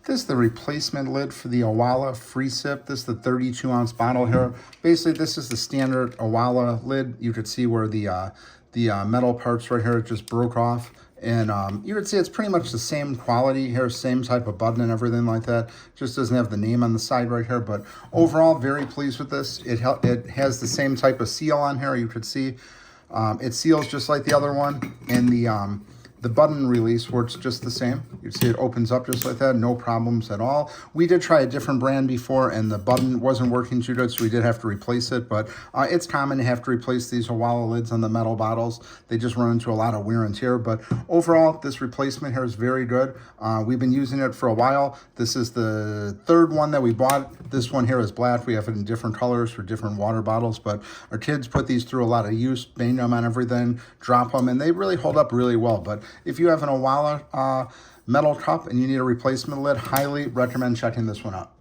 This is the replacement lid for the Owala Freesip. This is the 32-ounce bottle here. Basically, this is the standard Owala lid. You could see where the metal parts right here just broke off. And you would see it's pretty much the same quality here, same type of button and everything like that. Just doesn't have the name on the side right here. But overall, very pleased with this. It has the same type of seal on here. You could see it seals just like the other one. And the button release works just the same. You see it opens up just like that, no problems at all. We did try a different brand before and the button wasn't working too good, so we did have to replace it, but it's common to have to replace these Owala lids on the metal bottles. They just run into a lot of wear and tear, but overall, this replacement here is very good. We've been using it for a while. This is the third one that we bought. This one here is black. We have it in different colors for different water bottles, but our kids put these through a lot of use, bang them on everything, drop them, and they really hold up really well. But if you have an Owala metal cup and you need a replacement lid, highly recommend checking this one out.